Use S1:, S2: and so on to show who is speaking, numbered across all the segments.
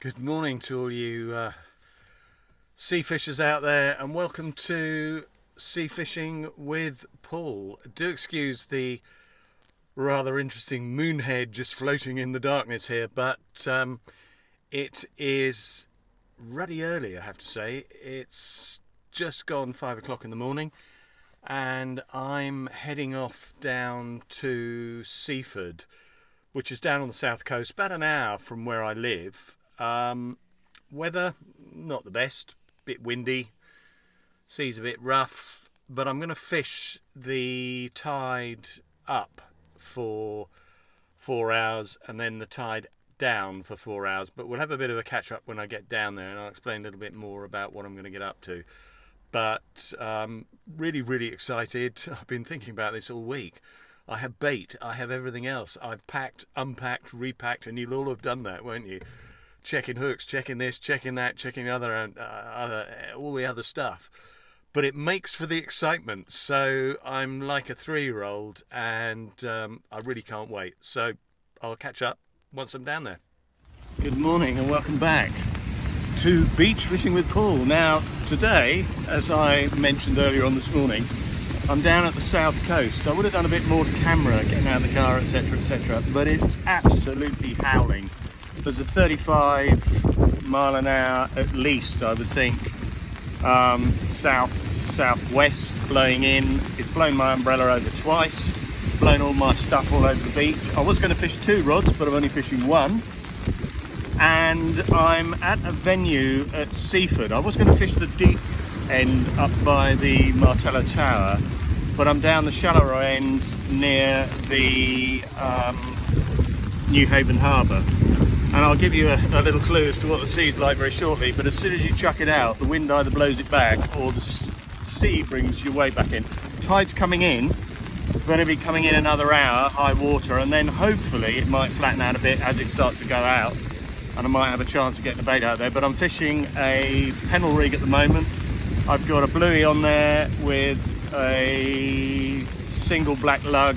S1: Good morning to all you sea fishers out there, and welcome to Sea Fishing with Paul. Do excuse the rather interesting moonhead just floating in the darkness here, but it is ruddy early, I have to say. It's just gone 5 o'clock in the morning, and I'm heading off down to Seaford, which is down on the south coast, about an hour from where I live. Weather not the best, bit windy, sea's a bit rough, but I'm going to fish the tide up for 4 hours and then the tide down for 4 hours. But we'll have a bit of a catch up when I get down there, and I'll explain a little bit more about what I'm going to get up to. But really excited. I've been thinking about this all week. I have bait, I have everything else. I've packed, unpacked, repacked, and you'll all have done that, won't you? Checking hooks, checking this, checking that, checking all the other stuff. But it makes for the excitement. So I'm like a 3-year-old, and I really can't wait. So I'll catch up once I'm down there. Good morning and welcome back to Beach Fishing with Paul. Now today, as I mentioned earlier on this morning, I'm down at the south coast. I would have done a bit more to camera, getting out of the car, etc, but it's absolutely howling. There's a 35 mile an hour at least, I would think, southwest blowing in. It's blown my umbrella over twice, blown all my stuff all over the beach. I was going to fish 2 rods, but I'm only fishing 1. And I'm at a venue at Seaford. I was going to fish the deep end up by the Martello Tower, but I'm down the shallower end near the New Haven Harbour. And I'll give you a little clue as to what the sea's like very shortly, but as soon as you chuck it out, the wind either blows it back or the sea brings your way back in. Tide's coming in, going to be coming in another hour, high water, and then hopefully it might flatten out a bit as it starts to go out, and I might have a chance of getting the bait out there. But I'm fishing a pennel rig at the moment. I've got a bluey on there with a single black lug,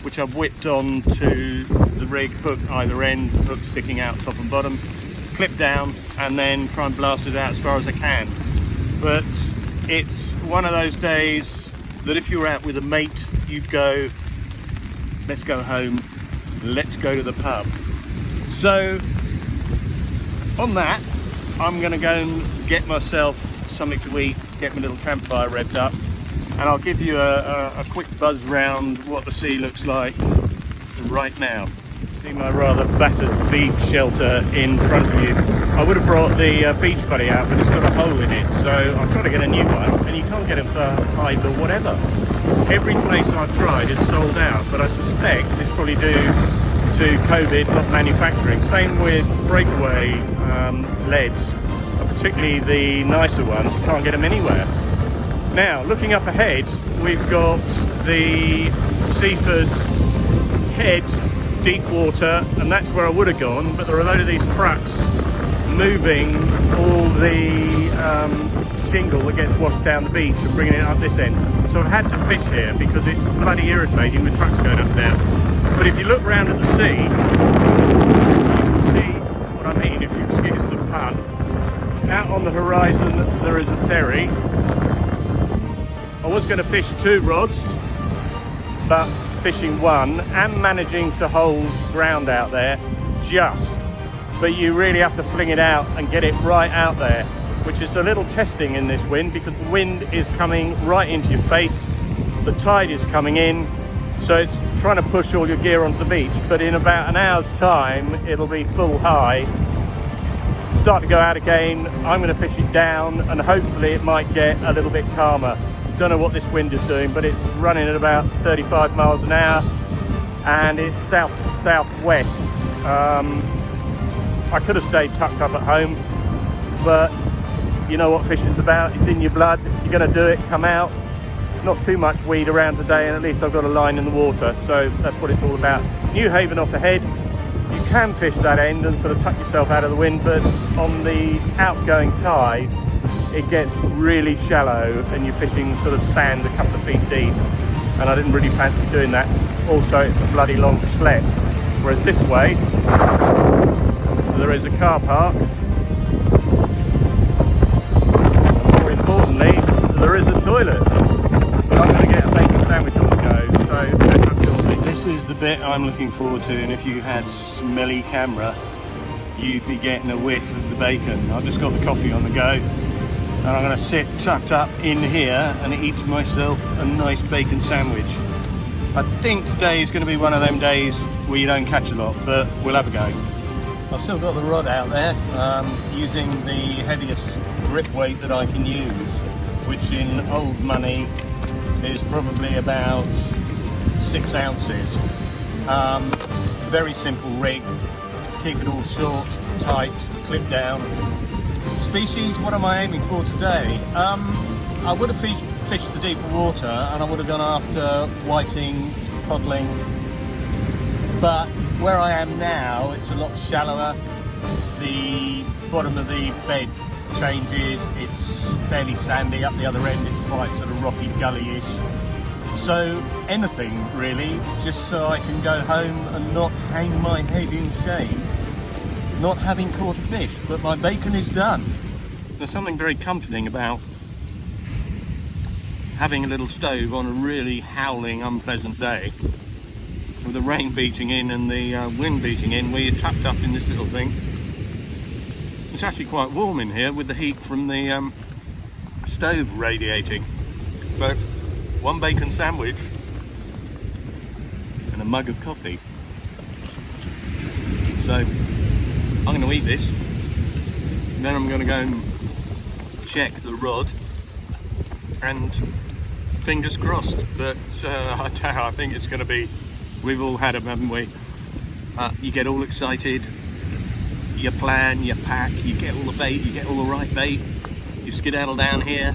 S1: which I've whipped on to the rig, hook either end, hook sticking out top and bottom, clip down, and then try and blast it out as far as I can. But it's one of those days that if you were out with a mate, you'd go, let's go home, let's go to the pub. So on that, I'm going to go and get myself something to eat, get my little campfire revved up, and I'll give you a quick buzz round what the sea looks like right now. See my rather battered beach shelter in front of you. I would have brought the beach buddy out, but it's got a hole in it, so I'm trying to get a new one, and you can't get them for Hyde or whatever. Every place I've tried is sold out, but I suspect it's probably due to COVID, not manufacturing. Same with breakaway leads, particularly the nicer ones. You can't get them anywhere. Now, looking up ahead, we've got the Seaford head, deep water, and that's where I would have gone, but there are a load of these trucks moving all the shingle that gets washed down the beach and bringing it up this end. So I've had to fish here because it's bloody irritating with trucks going up and down. But if you look round at the sea, you can see what I mean, if you excuse the pun. Out on the horizon there is a ferry. I was going to fish 2 rods, but fishing 1 and managing to hold ground out there just. But you really have to fling it out and get it right out there, which is a little testing in this wind because the wind is coming right into your face, the tide is coming in, so it's trying to push all your gear onto the beach. But in about an hour's time it'll be full high, start to go out again. I'm going to fish it down and hopefully it might get a little bit calmer. Don't know what this wind is doing, but it's running at about 35 miles an hour and it's southwest. I could have stayed tucked up at home, but you know what fishing's about. It's in your blood. If you're going to do it, come out. Not too much weed around today, and at least I've got a line in the water, so that's what it's all about. New Haven off ahead. You can fish that end and sort of tuck yourself out of the wind, but on the outgoing tide it gets really shallow and you're fishing sort of sand a couple of feet deep, and I didn't really fancy doing that. Also, it's a bloody long sled, whereas this way there is a car park bit I'm looking forward to, and if you had smelly camera, you'd be getting a whiff of the bacon. I've just got the coffee on the go, and I'm going to sit tucked up in here and eat myself a nice bacon sandwich. I think today is going to be one of them days where you don't catch a lot, but we'll have a go. I've still got the rod out there, using the heaviest grip weight that I can use, which in old money is probably about 6 ounces. Very simple rig, keep it all short, tight, clip down. Species, what am I aiming for today? I would have fished the deeper water, and I would have gone after whiting, codling, but where I am now it's a lot shallower. The bottom of the bed changes, it's fairly sandy, up the other end it's quite sort of rocky, gully-ish. So anything really, just so I can go home and not hang my head in shame not having caught a fish, but my bacon is done. There's something very comforting about having a little stove on a really howling, unpleasant day, with the rain beating in and the wind beating in, where you're trapped up in this little thing. It's actually quite warm in here with the heat from the stove radiating. But one bacon sandwich and a mug of coffee. So I'm going to eat this, and then I'm going to go and check the rod, and fingers crossed. But I think it's going to be, we've all had them, haven't we? You get all excited, you plan, you pack, you get all the bait, you get all the right bait, you skedaddle down here,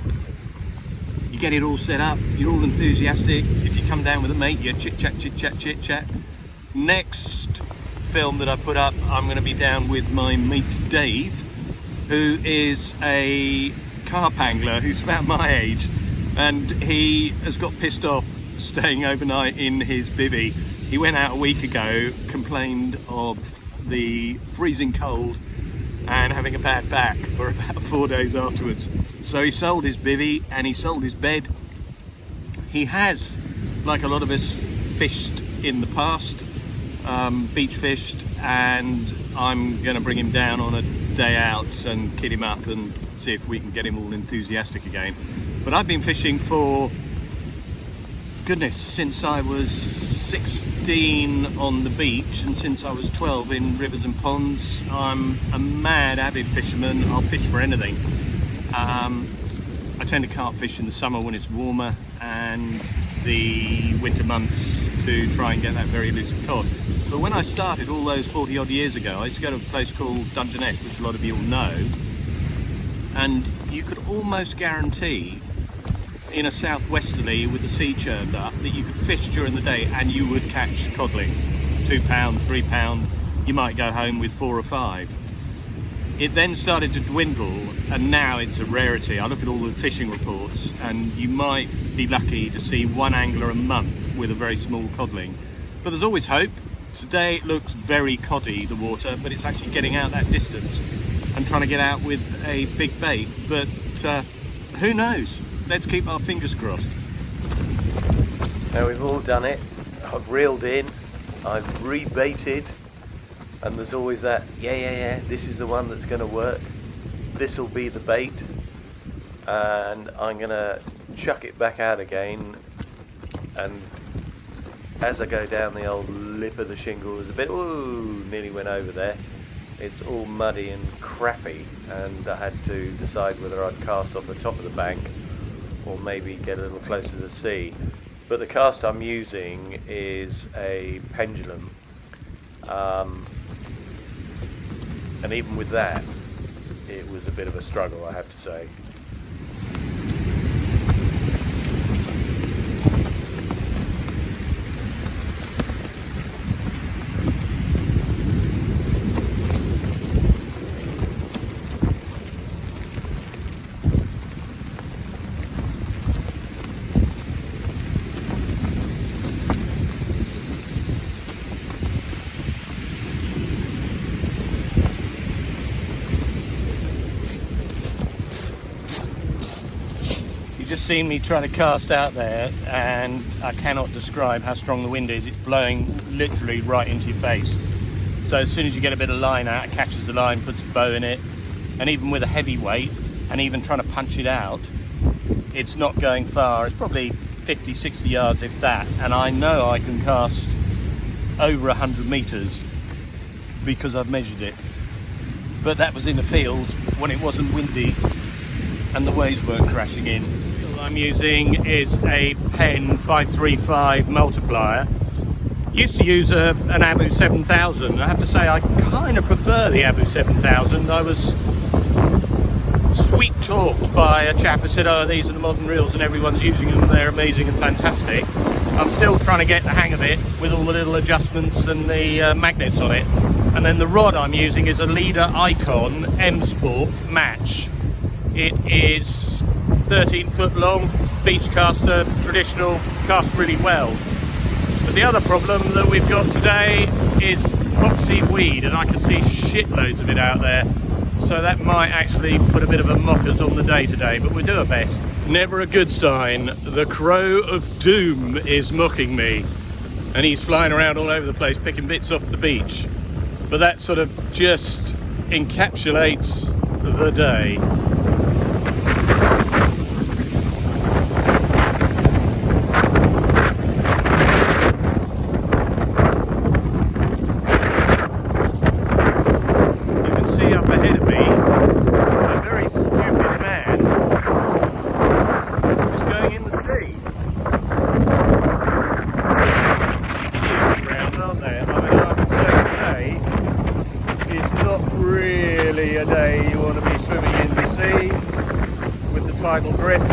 S1: you get it all set up, you're all enthusiastic. If you come down with a mate, you chit chat, chit chat, chit chat. Next film that I put up, I'm going to be down with my mate Dave, who is a carp angler who's about my age, and he has got pissed off staying overnight in his bivvy. He went out a week ago, complained of the freezing cold and having a bad back for about 4 days afterwards. So he sold his bivvy and he sold his bed. He has, like a lot of us, fished in the past, beach fished, and I'm going to bring him down on a day out and kit him up and see if we can get him all enthusiastic again. But I've been fishing for, goodness, since I was 16 on the beach, and since I was 12 in rivers and ponds. I'm a mad avid fisherman. I'll fish for anything. I tend to carp fish in the summer when it's warmer, and the winter months to try and get that very elusive cod. But when I started all those 40 odd years ago, I used to go to a place called Dungeness, which a lot of you will know, and you could almost guarantee in a southwesterly with the sea churned up that you could fish during the day and you would catch codling. £2, £3, you might go home with 4 or 5. It then started to dwindle, and now it's a rarity. I look at all the fishing reports, and you might be lucky to see one angler a month with a very small codling. But there's always hope. Today it looks very coddy, the water, but it's actually getting out that distance and trying to get out with a big bait. But who knows? Let's keep our fingers crossed.
S2: Now we've all done it. I've reeled in, I've rebaited, and there's always that, yeah, this is the one that's going to work. This will be the bait, and I'm going to chuck it back out again. And as I go down the old lip of the shingle, there's a bit, ooh, nearly went over there. It's all muddy and crappy, and I had to decide whether I'd cast off the top of the bank or maybe get a little closer to the sea. But the cast I'm using is a pendulum, and even with that, it was a bit of a struggle, I have to say.
S1: just seen me trying to cast out there, and I cannot describe how strong the wind is. It's blowing literally right into your face. So as soon as you get a bit of line out, it catches the line, puts a bow in it, and even with a heavy weight, and even trying to punch it out, it's not going far. It's probably 50, 60 yards if that, and I know I can cast over 100 meters because I've measured it. But that was in the field when it wasn't windy and the waves weren't crashing in. What I'm using is a Penn 535 multiplier. Used to use an Abu 7000. I have to say I kind of prefer the Abu 7000. I was sweet talked by a chap who said, oh, these are the modern reels and everyone's using them, they're amazing and fantastic. I'm still trying to get the hang of it with all the little adjustments and the magnets on it. And then the rod I'm using is a Leader Icon M Sport Match. It is 13 foot long, beach caster, traditional, casts really well. But the other problem that we've got today is boxy weed, and I can see shitloads of it out there. So that might actually put a bit of a mockers on the day today, but we'll do our best. Never a good sign. The Crow of Doom is mocking me, and he's flying around all over the place picking bits off the beach. But that sort of just encapsulates the day. A day you want to be swimming in the sea with the tidal drift,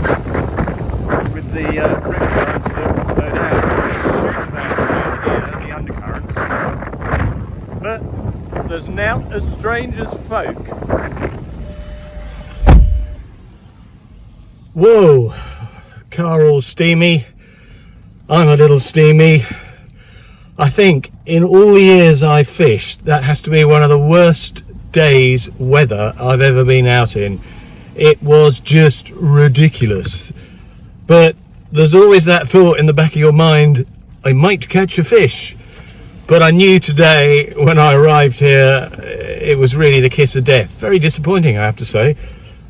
S1: with the rip currents that no doubt shoot about here, the undercurrents. But there's nought as strange as folk. Whoa, car all steamy. I'm a little steamy. I think in all the years I've fished, that has to be one of the worst days weather I've ever been out in. It was just ridiculous. But there's always that thought in the back of your mind, I might catch a fish. But I knew today when I arrived here, it was really the kiss of death. Very disappointing, I have to say,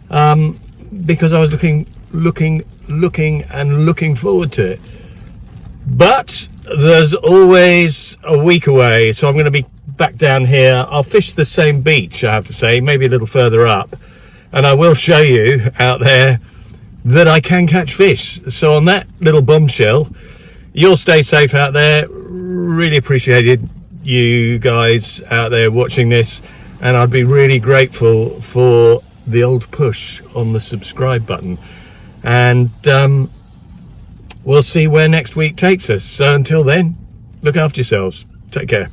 S1: because I was looking forward to it. But there's always a week away, so I'm going to be back down here. I'll fish the same beach, I have to say, maybe a little further up, and I will show you out there that I can catch fish. So on that little bombshell, you'll stay safe out there. Really appreciated you guys out there watching this, and I'd be really grateful for the old push on the subscribe button, and we'll see where next week takes us. So until then, look after yourselves. Take care.